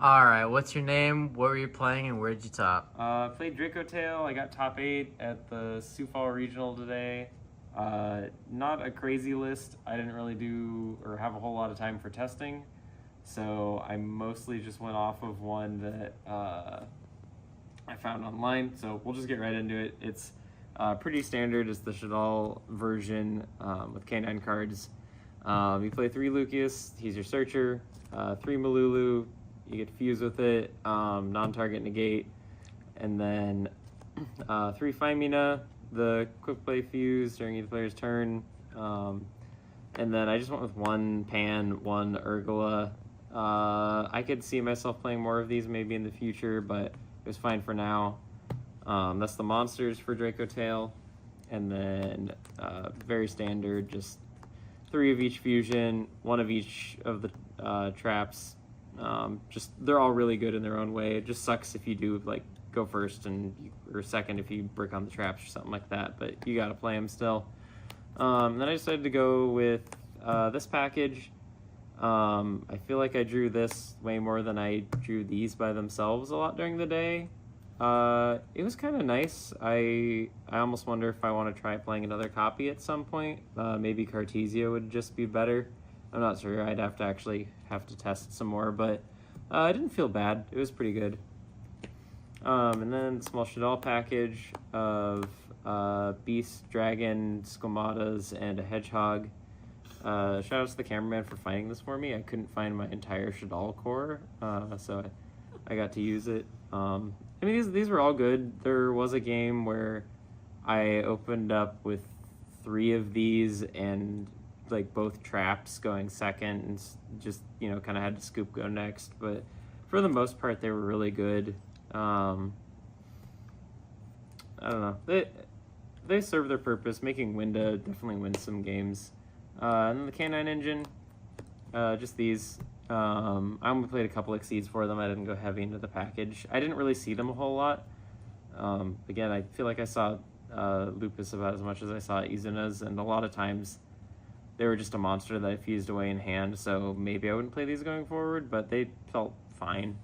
Alright, what's your name? What were you playing and where did you top? Played Dracotail. I got top 8 at the Sioux Regional today. Not a crazy list. I didn't really do or have a whole lot of time for testing, so I mostly just went off of one that I found online. So we'll just get right into it. It's pretty standard. It's the Shadal version with K9 cards. You play 3 Lucius. He's your searcher. 3 Malulu. You get fuse with it, non-target negate, and then 3 Femina, the quick play fuse during each player's turn, and then I just went with 1 Pan, 1 Urgula. I could see myself playing more of these maybe in the future, but it was fine for now. That's the monsters for Dracotail, and then very standard, just 3 of each fusion, 1 of each of the traps. Just they're all really good in their own way. It just sucks if you do like go first or second if you brick on the traps or something like that, but you gotta play them still. Then I decided to go with this package. I feel like I drew this way more than I drew these by themselves a lot during the day. It was kind of nice. I almost wonder if I want to try playing another copy at some point. Maybe Cartesia would just be better. I'm not sure. I'd have to test some more, but I didn't feel bad. It was pretty good. And then small Shadal package of Beast, Dragon, Squamatas, and a Hedgehog. Shout out to the cameraman for finding this for me. I couldn't find my entire Shadal core, so I got to use it. I mean, these were all good. There was a game where I opened up with 3 of these and like both traps going second and just, you know, kind of had to scoop go next, but for the most part they were really good. I don't know, they serve their purpose. Making Winda definitely wins some games. And then the K9 engine, just these. I only played a couple exceeds for them. I didn't go heavy into the package. I didn't really see them a whole lot. Again, I feel like I saw Lupus about as much as I saw Izuna's, and a lot of times they were just a monster that I fused away in hand, so maybe I wouldn't play these going forward, but they felt fine.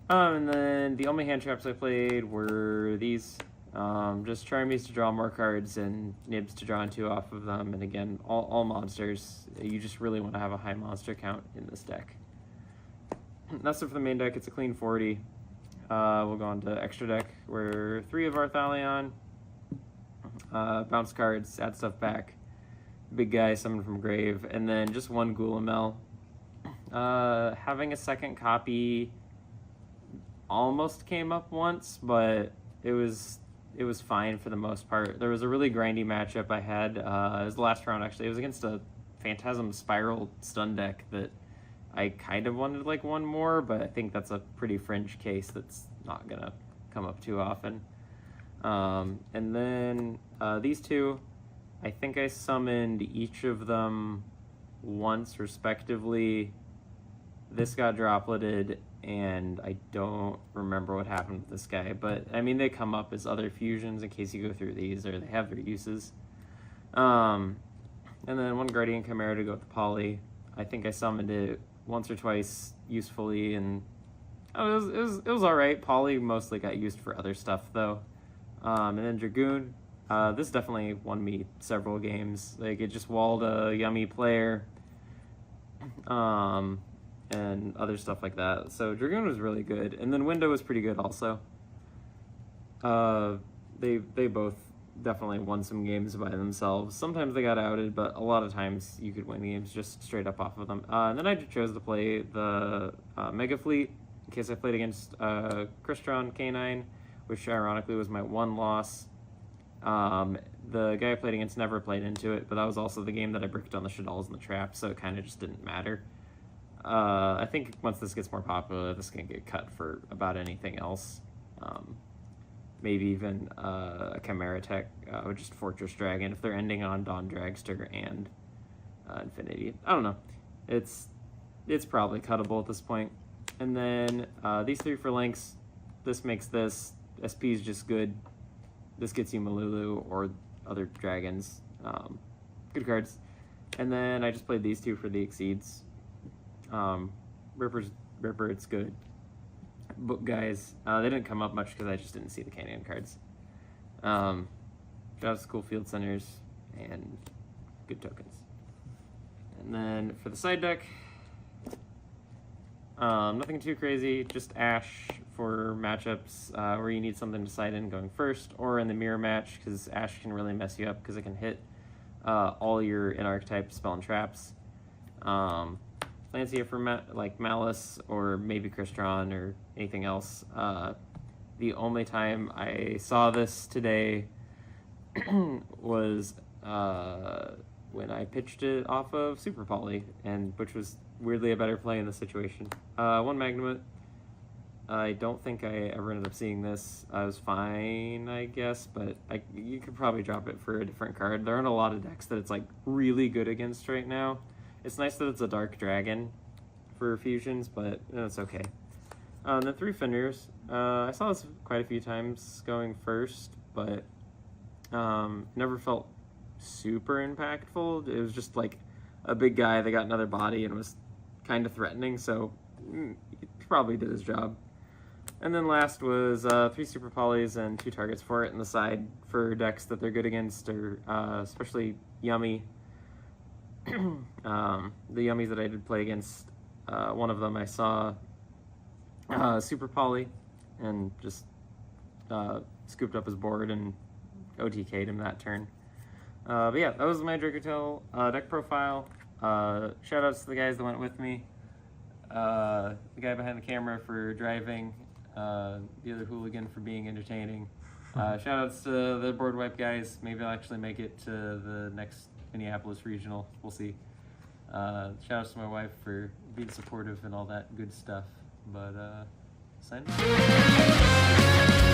And then the only hand traps I played were these. Just Charmies to draw more cards and Nibs to draw 2 off of them, and again, all monsters. You just really want to have a high monster count in this deck. That's it for the main deck. It's a clean 40. We'll go on to extra deck, where 3 of Arthalion, bounce cards, add stuff back. Big guy summoned from grave, and then just 1 Gulamel. Having a second copy almost came up once, but it was fine for the most part. There was a really grindy matchup I had. It was the last round actually. It was against a Phantasm Spiral stun deck that I kind of wanted like 1 more, but I think that's a pretty fringe case that's not gonna come up too often. And then these 2. I think I summoned each of them once respectively. This got dropleted, and I don't remember what happened with this guy, but I mean, they come up as other fusions in case you go through these, or they have their uses. And then 1 Guardian Chimera to go with the Poly. I think I summoned it once or twice usefully, and it was all right. Poly mostly got used for other stuff though. And then Dragoon. This definitely won me several games. Like, it just walled a yummy player, and other stuff like that. So Dragoon was really good, and then Window was pretty good also. They both definitely won some games by themselves. Sometimes they got outed, but a lot of times you could win games just straight up off of them. And then I chose to play the Mega Fleet in case I played against Crystron K9, which ironically was my 1 loss. The guy I played against never played into it, but that was also the game that I bricked on the Shadals and the traps, so it kind of just didn't matter. I think once this gets more popular, this can get cut for about anything else. Maybe even a Chimera Tech, or just Fortress Dragon, if they're ending on Dawn Dragster and Infinity. I don't know. It's probably cuttable at this point. And then these 3 for links. This makes this. SP is just good. This gets you Malulu or other dragons. Good cards. And then I just played these 2 for the Exceeds. Ripper's Ripper, it's good. Book guys, they didn't come up much because I just didn't see the Can-Am cards. Shout out to cool field centers and good tokens. And then for the side deck, nothing too crazy, just Ash for matchups where you need something to side in going first, or in the mirror match because Ash can really mess you up because it can hit all your in-archetype spell and traps. Lancia for Malice or maybe Crystron or anything else. The only time I saw this today was when I pitched it off of Super Poly, and which was weirdly a better play in the situation. One Magnemite. I don't think I ever ended up seeing this. I was fine, I guess, but you could probably drop it for a different card. There aren't a lot of decks that it's like really good against right now. It's nice that it's a Dark Dragon for fusions, but it's okay. The 3 Fenrirs. I saw this quite a few times going first, but never felt super impactful. It was just like a big guy that got another body and was kind of threatening, so he probably did his job. And then last was 3 Super Polys and 2 targets for it in the side for decks that they're good against, or especially Yummy. The Yummies that I did play against, one of them I saw Super Poly and just scooped up his board and OTK'd him that turn. But yeah, that was my Dracotail deck profile. Shout outs to the guys that went with me. The guy behind the camera for driving, the other hooligan for being entertaining. Shout outs to the board wipe guys. Maybe I'll actually make it to the next Minneapolis regional. We'll see. Shout outs to my wife for being supportive and all that good stuff. But sign off.